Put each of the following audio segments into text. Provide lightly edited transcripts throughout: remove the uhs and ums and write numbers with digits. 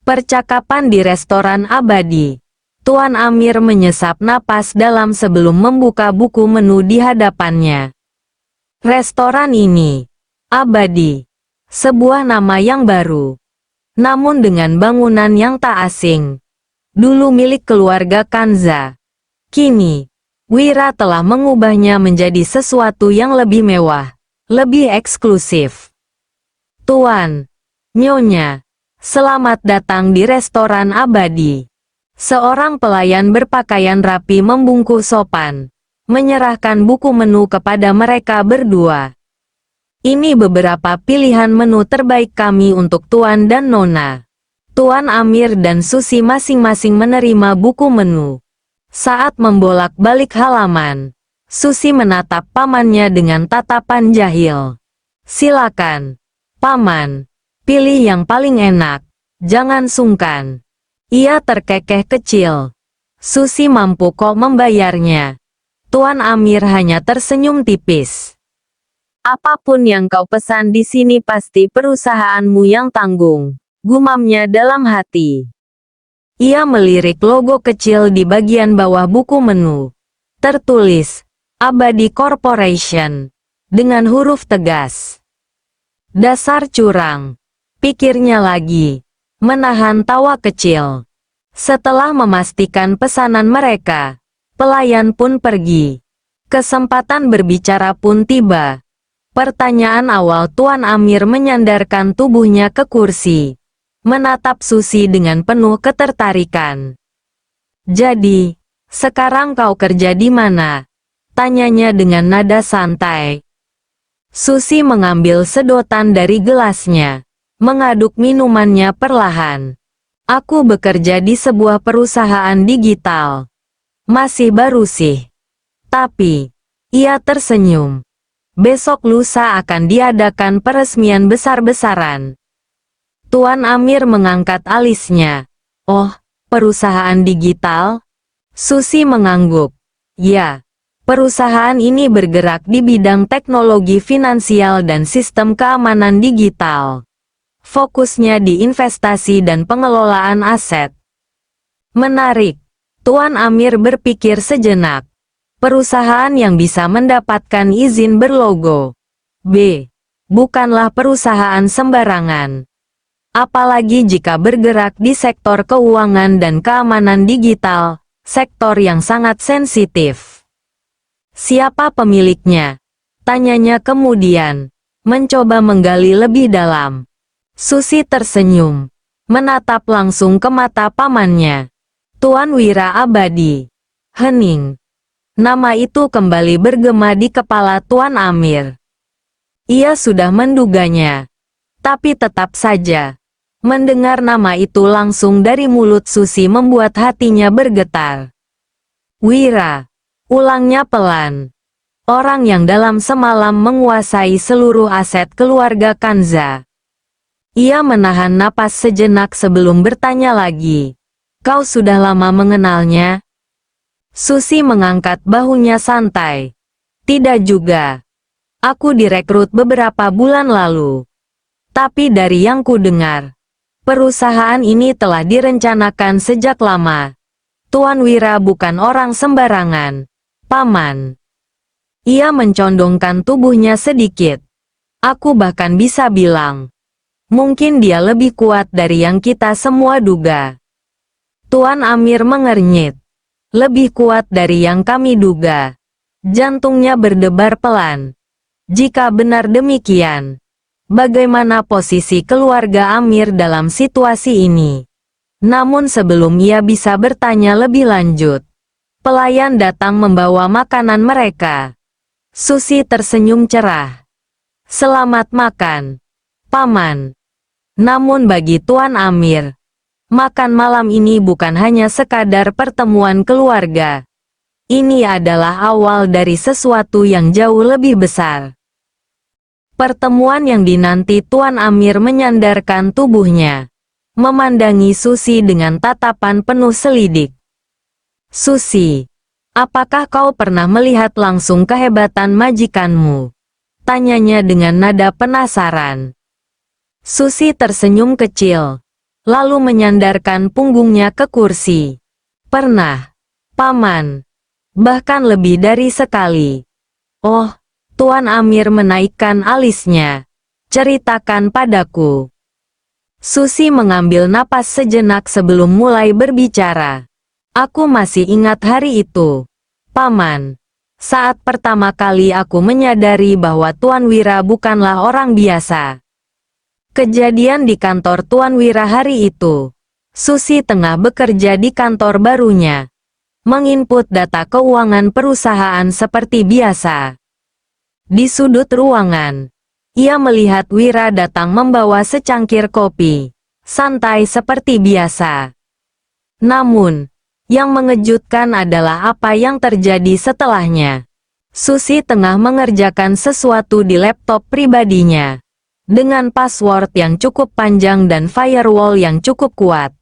Percakapan di restoran abadi. Tuan Amir menyesap napas dalam sebelum membuka buku menu di hadapannya. Restoran ini, abadi. Sebuah nama yang baru. Namun dengan bangunan yang tak asing. Dulu milik keluarga Kanza. Kini, Wira telah mengubahnya menjadi sesuatu yang lebih mewah, lebih eksklusif. Tuan, Nyonya, selamat datang di restoran abadi. Seorang pelayan berpakaian rapi membungkuk sopan, menyerahkan buku menu kepada mereka berdua. Ini beberapa pilihan menu terbaik kami untuk Tuan dan Nona. Tuan Amir dan Susi masing-masing menerima buku menu. Saat membolak-balik halaman, Susi menatap pamannya dengan tatapan jahil. Silakan, Paman. Pilih yang paling enak. Jangan sungkan. Ia terkekeh kecil. Susi mampu kok membayarnya. Tuan Amir hanya tersenyum tipis. Apapun yang kau pesan di sini pasti perusahaanmu yang tanggung, gumamnya dalam hati. Ia melirik logo kecil di bagian bawah buku menu. Tertulis, Abadi Corporation. Dengan huruf tegas. Dasar curang. Pikirnya lagi. Menahan tawa kecil. Setelah memastikan pesanan mereka, pelayan pun pergi. Kesempatan berbicara pun tiba. Pertanyaan awal Tuan Amir menyandarkan tubuhnya ke kursi. Menatap Susi dengan penuh ketertarikan. Jadi, sekarang kau kerja di mana? Tanyanya dengan nada santai. Susi mengambil sedotan dari gelasnya. Mengaduk minumannya perlahan. Aku bekerja di sebuah perusahaan digital. Masih baru sih. Tapi, ia tersenyum. Besok lusa akan diadakan peresmian besar-besaran. Tuan Amir mengangkat alisnya. Oh, perusahaan digital? Susi mengangguk. Ya, perusahaan ini bergerak di bidang teknologi finansial dan sistem keamanan digital. Fokusnya di investasi dan pengelolaan aset. Menarik. Tuan Amir berpikir sejenak. Perusahaan yang bisa mendapatkan izin berlogo B. Bukanlah perusahaan sembarangan. Apalagi jika bergerak di sektor keuangan dan keamanan digital, sektor yang sangat sensitif. Siapa pemiliknya? Tanyanya kemudian, mencoba menggali lebih dalam. Susi tersenyum, menatap langsung ke mata pamannya. Tuan Wira Abadi. Hening. Nama itu kembali bergema di kepala Tuan Amir. Ia sudah menduganya. Tapi tetap saja, mendengar nama itu langsung dari mulut Susi membuat hatinya bergetar. Wira. Ulangnya pelan. Orang yang dalam semalam menguasai seluruh aset keluarga Kanza. Ia menahan napas sejenak sebelum bertanya lagi. Kau sudah lama mengenalnya? Susi mengangkat bahunya santai. Tidak juga. Aku direkrut beberapa bulan lalu. Tapi dari yang ku dengar, perusahaan ini telah direncanakan sejak lama. Tuan Wira bukan orang sembarangan, Paman. Ia mencondongkan tubuhnya sedikit. Aku bahkan bisa bilang, mungkin dia lebih kuat dari yang kita semua duga. Tuan Amir mengernyit. Lebih kuat dari yang kami duga. Jantungnya berdebar pelan. Jika benar demikian, bagaimana posisi keluarga Amir dalam situasi ini? Namun sebelum ia bisa bertanya lebih lanjut, pelayan datang membawa makanan mereka. Susi tersenyum cerah. Selamat makan, Paman. Namun bagi Tuan Amir, makan malam ini bukan hanya sekadar pertemuan keluarga. Ini adalah awal dari sesuatu yang jauh lebih besar. Pertemuan yang dinanti Tuan Amir menyandarkan tubuhnya, memandangi Susi dengan tatapan penuh selidik. Susi, apakah kau pernah melihat langsung kehebatan majikanmu? Tanyanya dengan nada penasaran. Susi tersenyum kecil. lalu menyandarkan punggungnya ke kursi. Pernah, Paman. Bahkan lebih dari sekali. Oh, Tuan Amir menaikkan alisnya. Ceritakan padaku. Susi mengambil napas sejenak sebelum mulai berbicara. Aku masih ingat hari itu, Paman. Saat pertama kali aku menyadari bahwa Tuan Wira bukanlah orang biasa. Kejadian di kantor Tuan Wira hari itu. Susi tengah bekerja di kantor barunya. Menginput data keuangan perusahaan seperti biasa. Di sudut ruangan, ia melihat Wira datang membawa secangkir kopi. Santai seperti biasa. Namun, yang mengejutkan adalah apa yang terjadi setelahnya. Susi tengah mengerjakan sesuatu di laptop pribadinya. Dengan password yang cukup panjang dan firewall yang cukup kuat.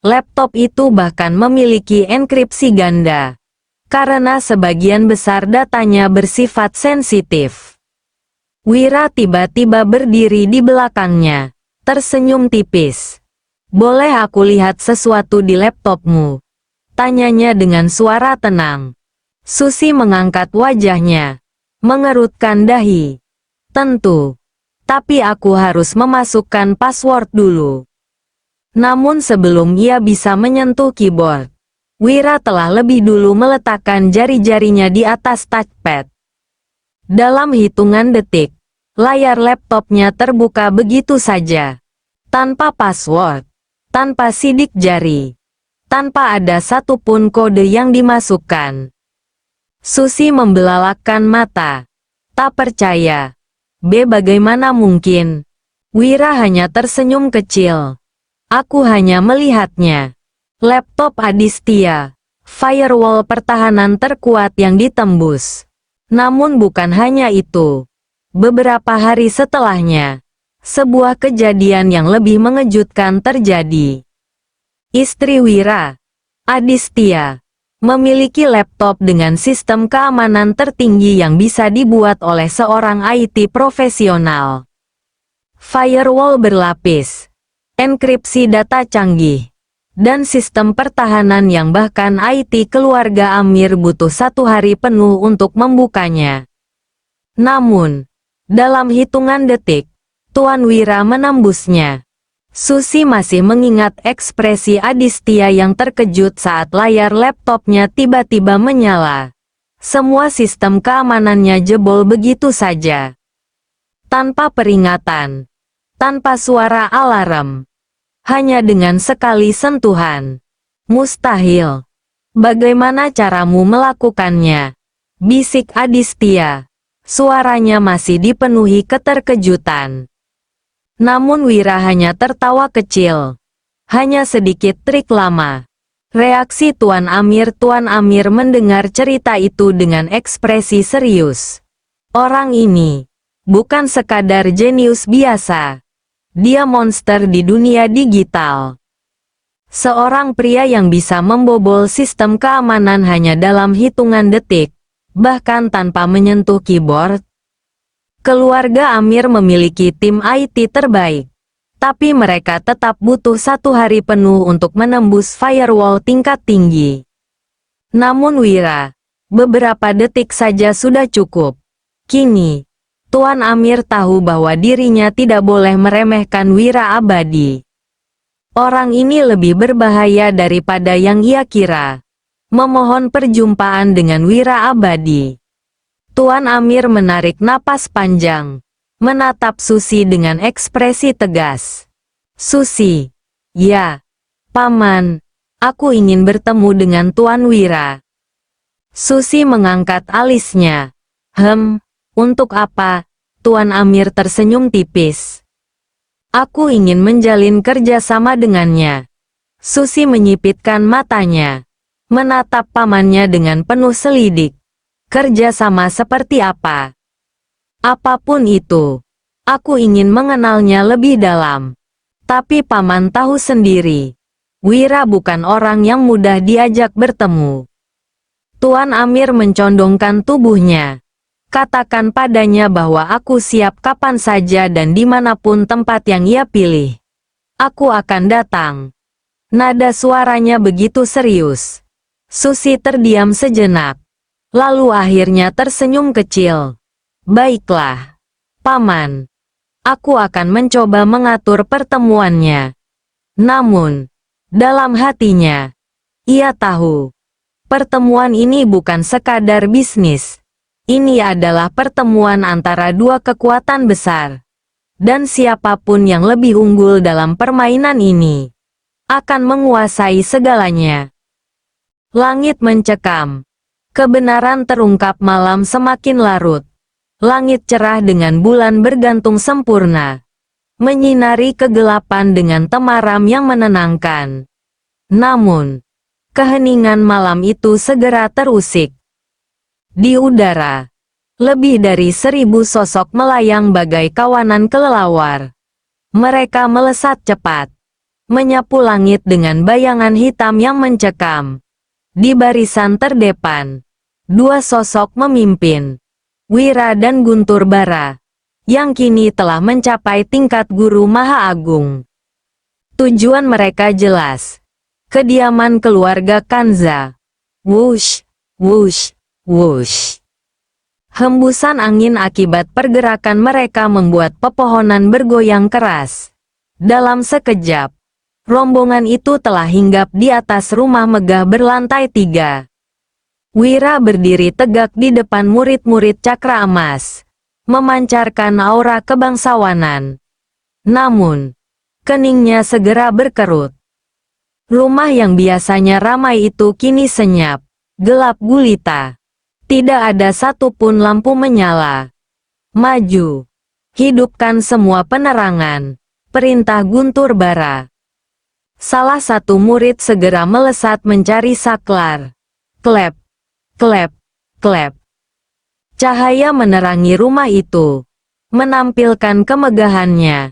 Laptop itu bahkan memiliki enkripsi ganda. Karena sebagian besar datanya bersifat sensitif. Wira tiba-tiba berdiri di belakangnya. Tersenyum tipis. Boleh aku lihat sesuatu di laptopmu? Tanyanya dengan suara tenang. Susi mengangkat wajahnya. Mengerutkan dahi. Tentu. Tapi aku harus memasukkan password dulu. Namun sebelum ia bisa menyentuh keyboard, Wira telah lebih dulu meletakkan jari-jarinya di atas touchpad. Dalam hitungan detik, layar laptopnya terbuka begitu saja. Tanpa password, tanpa sidik jari, tanpa ada satupun kode yang dimasukkan. Susi membelalakkan mata. Tak percaya. Bagaimana mungkin? Wira hanya tersenyum kecil. Aku hanya melihatnya. Laptop Adistia. Firewall pertahanan terkuat yang ditembus. Namun bukan hanya itu. Beberapa hari setelahnya, sebuah kejadian yang lebih mengejutkan terjadi. Istri Wira, Adistia, memiliki laptop dengan sistem keamanan tertinggi yang bisa dibuat oleh seorang IT profesional. Firewall berlapis, enkripsi data canggih, dan sistem pertahanan yang bahkan IT keluarga Amir butuh 1 hari penuh untuk membukanya. Namun, dalam hitungan detik, Tuan Wira menembusnya. Susi masih mengingat ekspresi Adistia yang terkejut saat layar laptopnya tiba-tiba menyala. Semua sistem keamanannya jebol begitu saja. Tanpa peringatan. Tanpa suara alarm. Hanya dengan sekali sentuhan. Mustahil. Bagaimana caramu melakukannya? Bisik Adistia. Suaranya masih dipenuhi keterkejutan. Namun Wira hanya tertawa kecil. Hanya sedikit trik lama. Reaksi Tuan Amir mendengar cerita itu dengan ekspresi serius. Orang ini bukan sekadar jenius biasa. Dia monster di dunia digital. Seorang pria yang bisa membobol sistem keamanan hanya dalam hitungan detik, bahkan tanpa menyentuh keyboard. Keluarga Amir memiliki tim IT terbaik, tapi mereka tetap butuh 1 hari penuh untuk menembus firewall tingkat tinggi. Namun Wira, beberapa detik saja sudah cukup. Kini, Tuan Amir tahu bahwa dirinya tidak boleh meremehkan Wira Abadi. Orang ini lebih berbahaya daripada yang ia kira. Memohon perjumpaan dengan Wira Abadi. Tuan Amir menarik napas panjang. Menatap Susi dengan ekspresi tegas. Susi. Ya. Paman. Aku ingin bertemu dengan Tuan Wira. Susi mengangkat alisnya. Untuk apa? Tuan Amir tersenyum tipis. Aku ingin menjalin kerjasama dengannya. Susi menyipitkan matanya. Menatap pamannya dengan penuh selidik. Kerjasama seperti apa? Apapun itu. Aku ingin mengenalnya lebih dalam. Tapi paman tahu sendiri. Wira bukan orang yang mudah diajak bertemu. Tuan Amir mencondongkan tubuhnya. Katakan padanya bahwa aku siap kapan saja dan dimanapun tempat yang ia pilih. Aku akan datang. Nada suaranya begitu serius. Susi terdiam sejenak. Lalu akhirnya tersenyum kecil. Baiklah, Paman. Aku akan mencoba mengatur pertemuannya. Namun, dalam hatinya, ia tahu, pertemuan ini bukan sekadar bisnis. Ini adalah pertemuan antara dua kekuatan besar. Dan siapapun yang lebih unggul dalam permainan ini, akan menguasai segalanya. Langit mencekam. Kebenaran terungkap malam semakin larut. Langit cerah dengan bulan bergantung sempurna. Menyinari kegelapan dengan temaram yang menenangkan. Namun, keheningan malam itu segera terusik. Di udara, lebih dari 1000 sosok melayang bagai kawanan kelelawar. Mereka melesat cepat, menyapu langit dengan bayangan hitam yang mencekam. Di barisan terdepan, dua sosok memimpin, Wira dan Guntur Bara, yang kini telah mencapai tingkat Guru Maha Agung. Tujuan mereka jelas, kediaman keluarga Kanza. Wush, wush, wush. Hembusan angin akibat pergerakan mereka membuat pepohonan bergoyang keras. Dalam sekejap, rombongan itu telah hinggap di atas rumah megah berlantai 3. Wira berdiri tegak di depan murid-murid Cakra Emas, memancarkan aura kebangsawanan. Namun, keningnya segera berkerut. Rumah yang biasanya ramai itu kini senyap, gelap gulita. Tidak ada satupun lampu menyala. Maju. Hidupkan semua penerangan. Perintah Guntur Bara. Salah satu murid segera melesat mencari saklar. Klep, klep, klep. Cahaya menerangi rumah itu, menampilkan kemegahannya.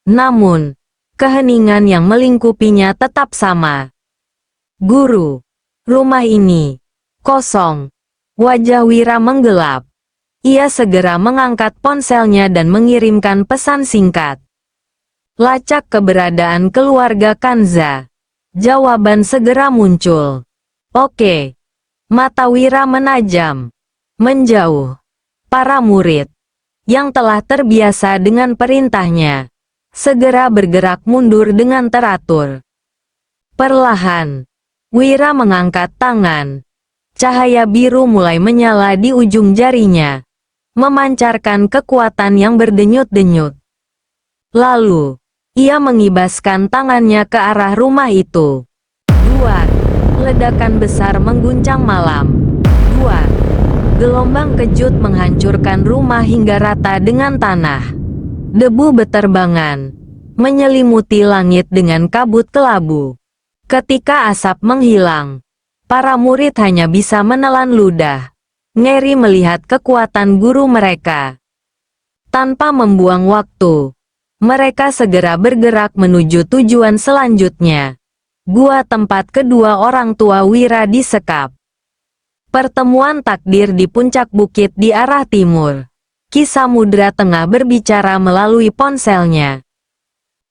Namun, keheningan yang melingkupinya tetap sama. Guru, rumah ini kosong. Wajah Wira menggelap. Ia segera mengangkat ponselnya dan mengirimkan pesan singkat. Lacak keberadaan keluarga Kanza. Jawaban segera muncul. Oke. Mata Wira menajam. Menjauh. Para murid, yang telah terbiasa dengan perintahnya, segera bergerak mundur dengan teratur. Perlahan, Wira mengangkat tangan. Cahaya biru mulai menyala di ujung jarinya, memancarkan kekuatan yang berdenyut-denyut. Lalu, ia mengibaskan tangannya ke arah rumah itu. Duar, ledakan besar mengguncang malam. Duar, gelombang kejut menghancurkan rumah hingga rata dengan tanah. Debu beterbangan, menyelimuti langit dengan kabut kelabu. Ketika asap menghilang, para murid hanya bisa menelan ludah, ngeri melihat kekuatan guru mereka. Tanpa membuang waktu, mereka segera bergerak menuju tujuan selanjutnya. Gua tempat kedua orang tua Wira disekap. Pertemuan takdir di puncak bukit di arah timur. Ki Samudra tengah berbicara melalui ponselnya.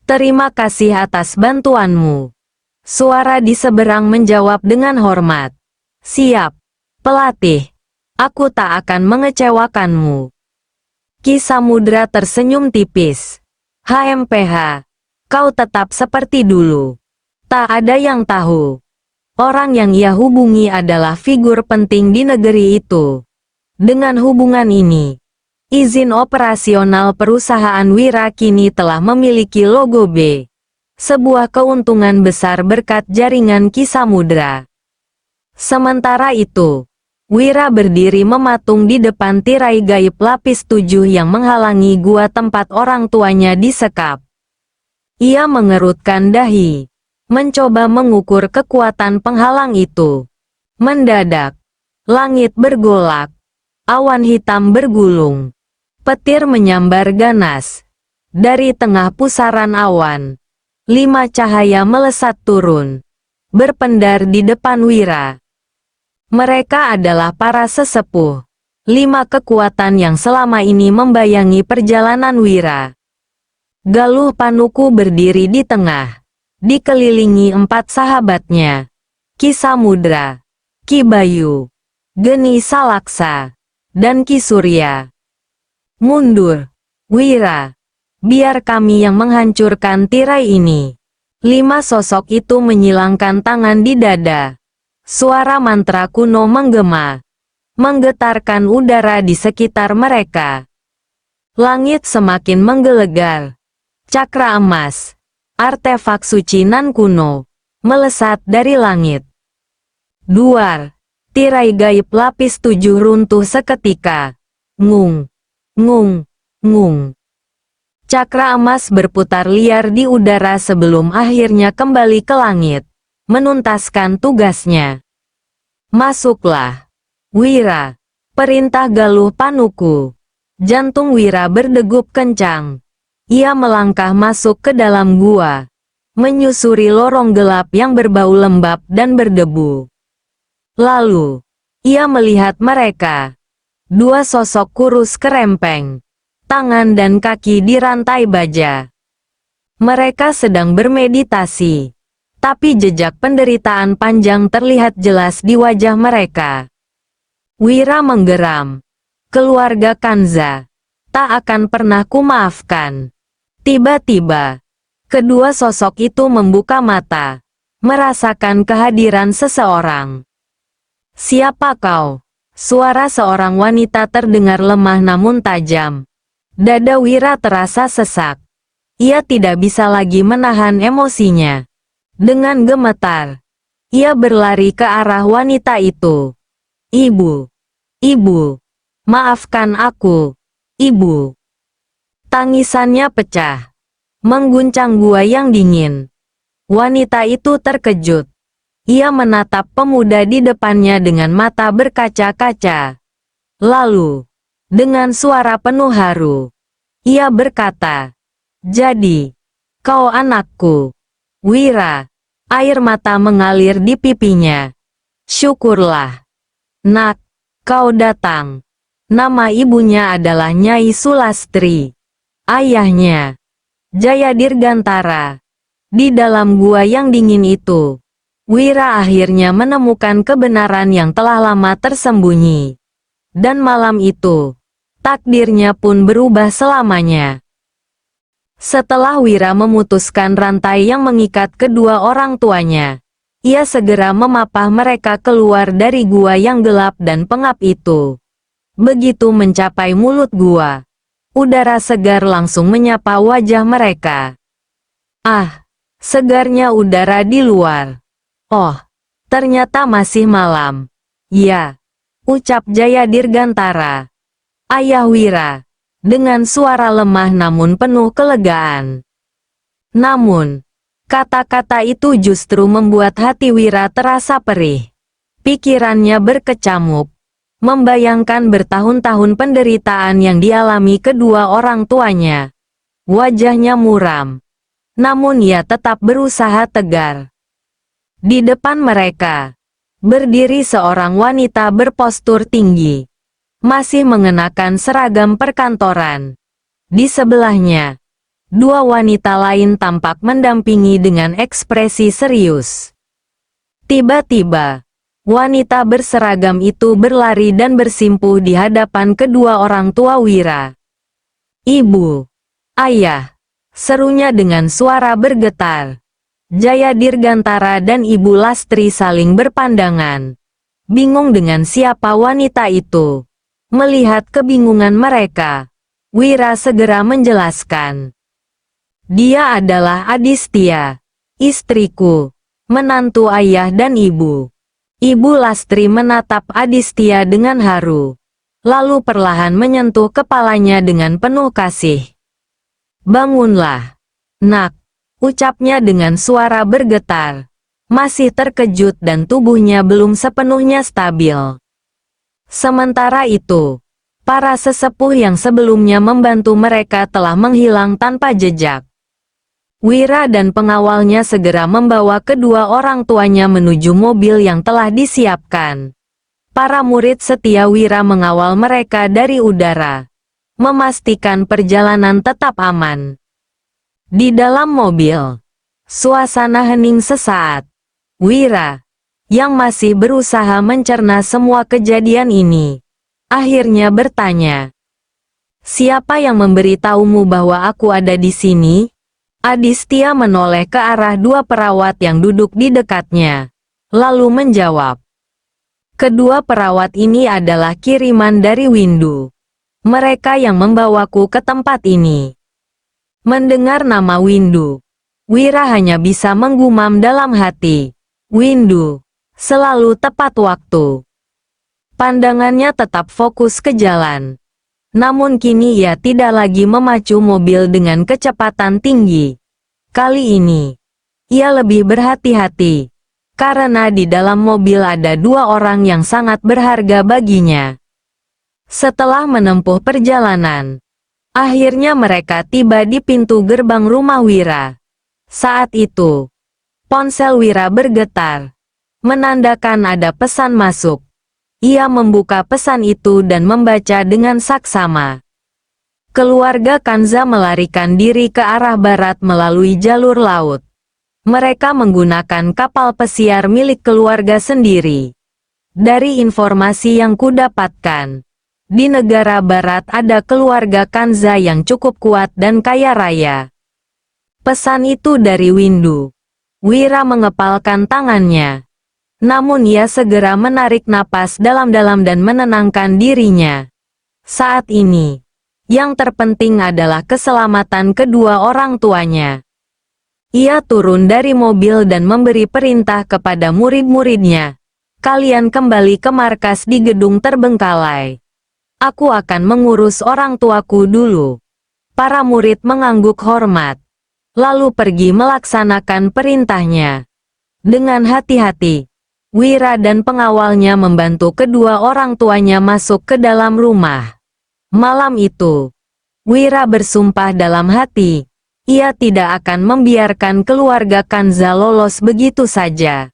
Terima kasih atas bantuanmu. Suara di seberang menjawab dengan hormat. Siap, pelatih. Aku tak akan mengecewakanmu. Ki Samudra tersenyum tipis. HMPH, kau tetap seperti dulu. Tak ada yang tahu. Orang yang ia hubungi adalah figur penting di negeri itu. Dengan hubungan ini, izin operasional perusahaan Wira kini telah memiliki logo B. Sebuah keuntungan besar berkat jaringan Ki Samudra. Sementara itu, Wira berdiri mematung di depan tirai gaib lapis 7 yang menghalangi gua tempat orang tuanya disekap. Ia mengerutkan dahi, mencoba mengukur kekuatan penghalang itu. Mendadak, langit bergolak, awan hitam bergulung, petir menyambar ganas. Dari tengah pusaran awan, 5 cahaya melesat turun, berpendar di depan Wira. Mereka adalah para sesepuh, 5 kekuatan yang selama ini membayangi perjalanan Wira. Galuh Panuku berdiri di tengah, dikelilingi 4 sahabatnya, Ki Samudra, Ki Bayu, Geni Salaksa, dan Ki Surya. Mundur, Wira. Biar kami yang menghancurkan tirai ini. 5 sosok itu menyilangkan tangan di dada. Suara mantra kuno menggema, menggetarkan udara di sekitar mereka. Langit semakin menggelegar. Cakra emas, artefak suci nan kuno, melesat dari langit. Duar, tirai gaib lapis 7 runtuh seketika. Ngung, ngung, ngung. Cakra emas berputar liar di udara sebelum akhirnya kembali ke langit, menuntaskan tugasnya. Masuklah, Wira, perintah Galuh Panuku. Jantung Wira berdegup kencang. Ia melangkah masuk ke dalam gua, menyusuri lorong gelap yang berbau lembab dan berdebu. Lalu, ia melihat mereka. 2 sosok kurus kerempeng, tangan dan kaki dirantai baja. Mereka sedang bermeditasi, tapi jejak penderitaan panjang terlihat jelas di wajah mereka. Wira menggeram. Keluarga Kanza, tak akan pernah kumaafkan. Tiba-tiba, kedua sosok itu membuka mata, merasakan kehadiran seseorang. Siapa kau? Suara seorang wanita terdengar lemah namun tajam. Dada Wira terasa sesak. Ia tidak bisa lagi menahan emosinya. Dengan gemetar, ia berlari ke arah wanita itu. Ibu, ibu, maafkan aku, ibu. Tangisannya pecah, mengguncang gua yang dingin. Wanita itu terkejut. Ia menatap pemuda di depannya dengan mata berkaca-kaca. Lalu, dengan suara penuh haru, ia berkata, "Jadi, kau anakku." Wira, air mata mengalir di pipinya. "Syukurlah, nak, kau datang." Nama ibunya adalah Nyai Sulastri. Ayahnya, Jaya Dirgantara. Di dalam gua yang dingin itu, Wira akhirnya menemukan kebenaran yang telah lama tersembunyi. Dan malam itu, takdirnya pun berubah selamanya. Setelah Wira memutuskan rantai yang mengikat kedua orang tuanya, ia segera memapah mereka keluar dari gua yang gelap dan pengap itu. Begitu mencapai mulut gua, udara segar langsung menyapa wajah mereka. Ah, segarnya udara di luar. Oh, ternyata masih malam. Ya, ucap Jaya Dirgantara, ayah Wira, dengan suara lemah namun penuh kelegaan. Namun, kata-kata itu justru membuat hati Wira terasa perih. Pikirannya berkecamuk, membayangkan bertahun-tahun penderitaan yang dialami kedua orang tuanya. Wajahnya muram, namun ia tetap berusaha tegar. Di depan mereka, berdiri seorang wanita berpostur tinggi, masih mengenakan seragam perkantoran. Di sebelahnya, 2 wanita lain tampak mendampingi dengan ekspresi serius. Tiba-tiba, wanita berseragam itu berlari dan bersimpuh di hadapan kedua orang tua Wira. "Ibu, ayah," serunya dengan suara bergetar. Jaya Dirgantara dan Ibu Lastri saling berpandangan, bingung dengan siapa wanita itu. Melihat kebingungan mereka, Wira segera menjelaskan. "Dia adalah Adistia, istriku, menantu ayah dan ibu." Ibu Lastri menatap Adistia dengan haru, lalu perlahan menyentuh kepalanya dengan penuh kasih. "Bangunlah, nak," ucapnya dengan suara bergetar. Masih terkejut dan tubuhnya belum sepenuhnya stabil. Sementara itu, para sesepuh yang sebelumnya membantu mereka telah menghilang tanpa jejak. Wira dan pengawalnya segera membawa kedua orang tuanya menuju mobil yang telah disiapkan. Para murid setia Wira mengawal mereka dari udara, memastikan perjalanan tetap aman. Di dalam mobil, suasana hening sesaat. Wira, yang masih berusaha mencerna semua kejadian ini, akhirnya bertanya, "Siapa yang memberitahumu bahwa aku ada di sini?" Aditya menoleh ke arah dua perawat yang duduk di dekatnya, lalu menjawab, "Kedua perawat ini adalah kiriman dari Windu. Mereka yang membawaku ke tempat ini." Mendengar nama Windu, Wira hanya bisa menggumam dalam hati. Windu selalu tepat waktu. Pandangannya tetap fokus ke jalan. Namun kini ia tidak lagi memacu mobil dengan kecepatan tinggi. Kali ini, ia lebih berhati-hati. Karena di dalam mobil ada dua orang yang sangat berharga baginya. Setelah menempuh perjalanan, akhirnya mereka tiba di pintu gerbang rumah Wira. Saat itu, ponsel Wira bergetar, menandakan ada pesan masuk. Ia membuka pesan itu dan membaca dengan saksama. Keluarga Kanza melarikan diri ke arah barat melalui jalur laut. Mereka menggunakan kapal pesiar milik keluarga sendiri. Dari informasi yang kudapatkan, di negara barat ada keluarga Kanza yang cukup kuat dan kaya raya. Pesan itu dari Windu. Wira mengepalkan tangannya. Namun ia segera menarik napas dalam-dalam dan menenangkan dirinya. Saat ini, yang terpenting adalah keselamatan kedua orang tuanya. Ia turun dari mobil dan memberi perintah kepada murid-muridnya. "Kalian kembali ke markas di gedung terbengkalai. Aku akan mengurus orang tuaku dulu." Para murid mengangguk hormat, lalu pergi melaksanakan perintahnya. Dengan hati-hati, Wira dan pengawalnya membantu kedua orang tuanya masuk ke dalam rumah. Malam itu, Wira bersumpah dalam hati, ia tidak akan membiarkan keluarga Kanza lolos begitu saja.